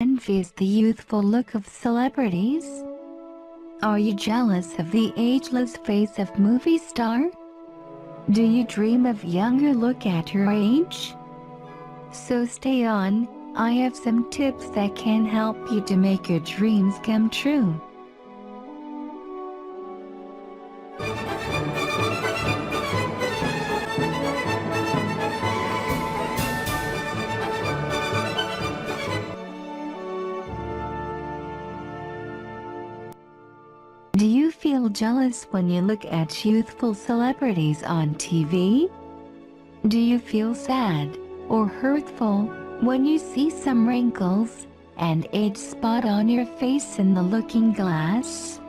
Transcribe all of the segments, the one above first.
envious the youthful look of celebrities? Are you jealous of the ageless face of movie star? Do you dream of younger look at your age? So stay on, I have some tips that can help you to make your dreams come true. Do you feel jealous when you look at youthful celebrities on TV? Do you feel sad or hurtful when you see some wrinkles and age spot on your face in the looking glass?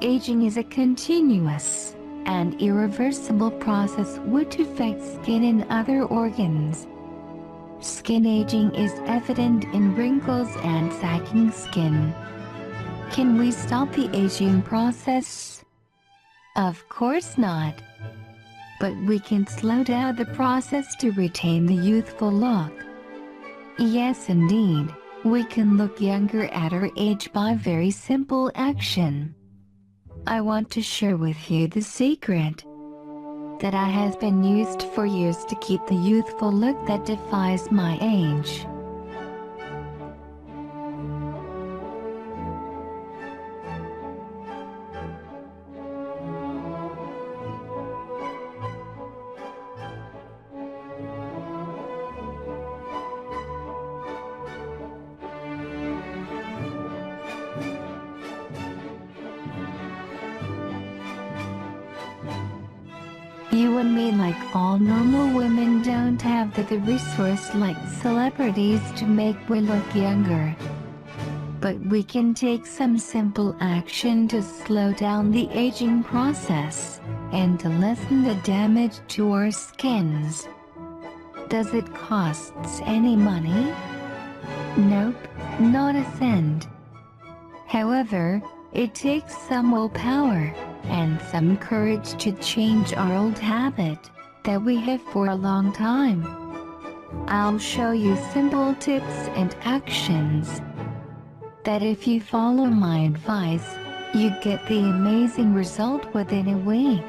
Aging is a continuous and irreversible process which affects skin and other organs. Skin aging is evident in wrinkles and sagging skin. Can we stop the aging process? Of course not. But we can slow down the process to retain the youthful look. Yes, indeed, we can look younger at our age by very simple action. I want to share with you the secret that has been used for years to keep the youthful look that defies my age. You and me, like all normal women, don't have the resource like celebrities to make we look younger. But we can take some simple action to slow down the aging process and to lessen the damage to our skins. Does it cost any money? Nope, not a cent. However, it takes some willpower and some courage to change our old habit that we have for a long time. I'll show you simple tips and actions that if you follow my advice, you get the amazing result within a week.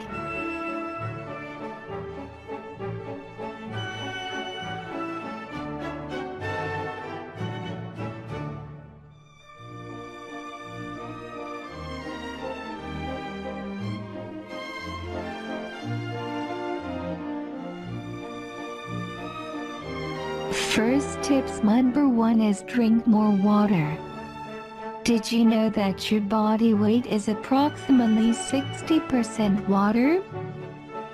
First tips number 1 is drink more water. Did you know that your body weight is approximately 60% water?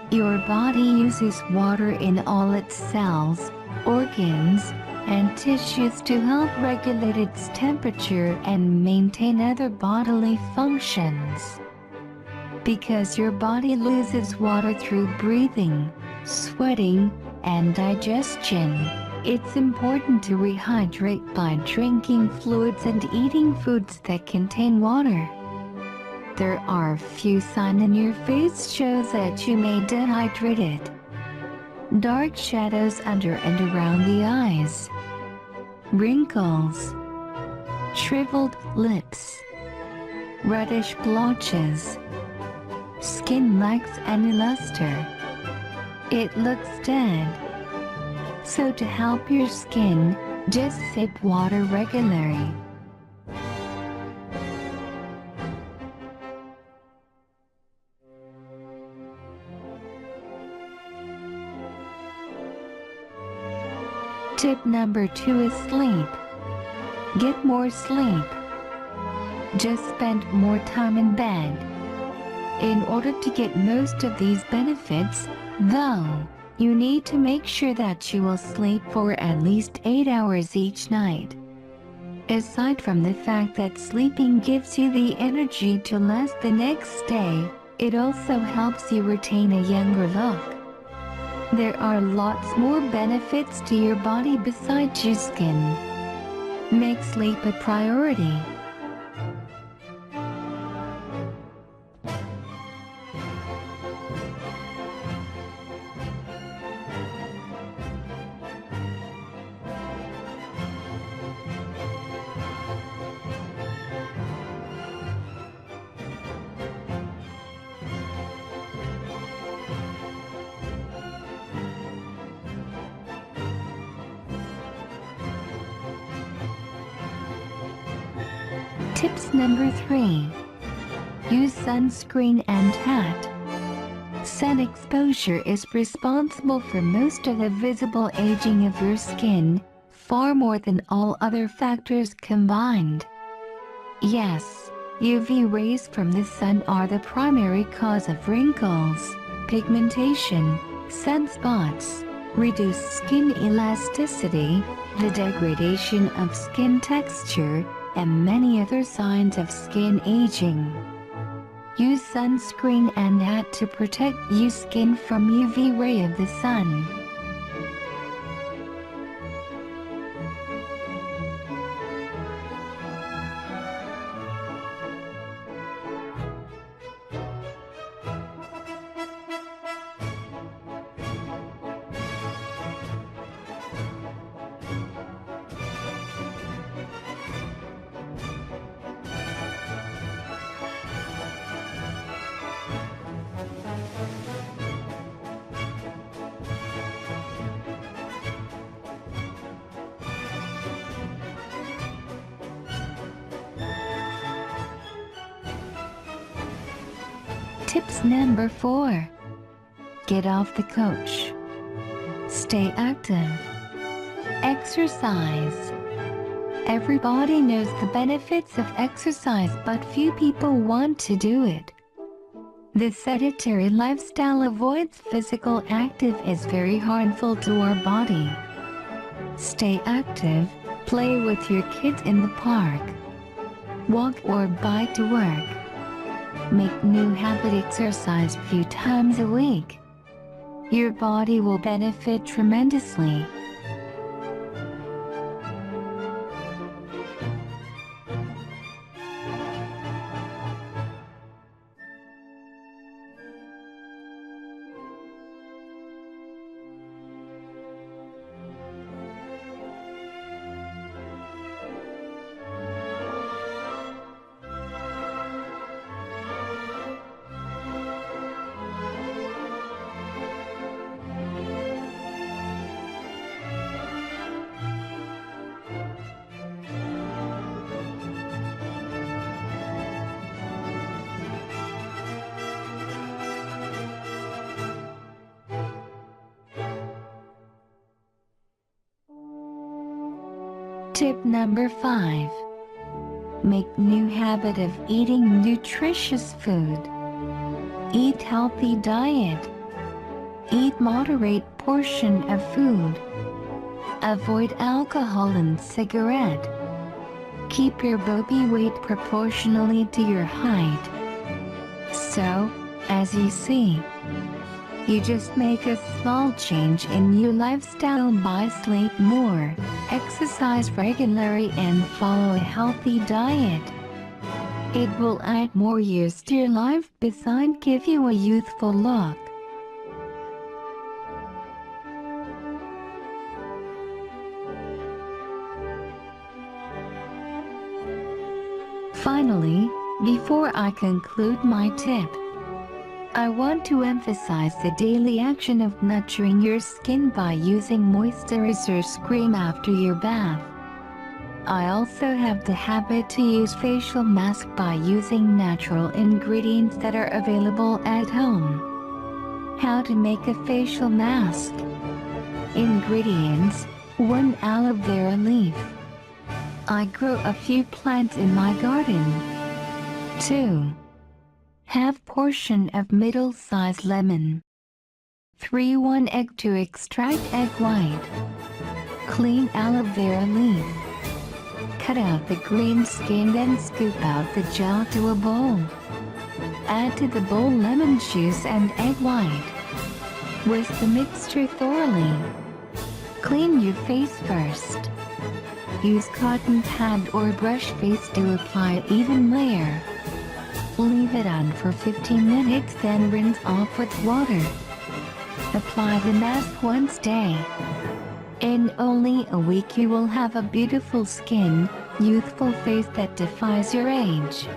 Your body uses water in all its cells, organs, and tissues to help regulate its temperature and maintain other bodily functions. Because your body loses water through breathing, sweating, and digestion, it's important to rehydrate by drinking fluids and eating foods that contain water. There are few signs in your face shows that you may dehydrated. Dark shadows under and around the eyes, wrinkles, shriveled lips, reddish blotches, skin lacks any luster. It looks dead. So to help your skin, just sip water regularly. Tip number 2 is sleep. Get more sleep. Just spend more time in bed. In order to get most of these benefits, though, you need to make sure that you will sleep for at least 8 hours each night. Aside from the fact that sleeping gives you the energy to last the next day, it also helps you retain a younger look. There are lots more benefits to your body besides your skin. Make sleep a priority. Tips number 3. Use sunscreen and hat. Sun exposure is responsible for most of the visible aging of your skin, far more than all other factors combined. Yes, UV rays from the sun are the primary cause of wrinkles, pigmentation, sunspots, reduced skin elasticity, the degradation of skin texture, and many other signs of skin aging. Use sunscreen and hat to protect your skin from UV ray of the sun. Tips number 4. Get off the couch. Stay active. Exercise. Everybody knows the benefits of exercise, but few people want to do it. The sedentary lifestyle avoids physical activity is very harmful to our body. Stay active, play with your kids in the park. Walk or bike to work. Make new habit exercise a few times a week. Your body will benefit tremendously. Tip number 5. Make new habit of eating nutritious food. Eat healthy diet. Eat moderate portion of food. Avoid alcohol and cigarette. Keep your body weight proportionally to your height. So, as you see, you just make a small change in your lifestyle by sleep more, exercise regularly and follow a healthy diet. It will add more years to your life besides give you a youthful look. Finally, before I conclude my tip, I want to emphasize the daily action of nurturing your skin by using moisturizer cream after your bath. I also have the habit to use facial mask by using natural ingredients that are available at home. How to make a facial mask? Ingredients: 1 aloe vera leaf. I grow a few plants in my garden. 2. Half portion of middle-sized lemon. 3. 1 egg to extract egg white. Clean aloe vera leaf. Cut out the green skin, then scoop out the gel to a bowl. Add to the bowl lemon juice and egg white. Whisk the mixture thoroughly. Clean your face first. Use cotton pad or brush face to apply an even layer. Leave it on for 15 minutes, then rinse off with water. Apply the mask once a day. In only a week you will have a beautiful skin, youthful face that defies your age.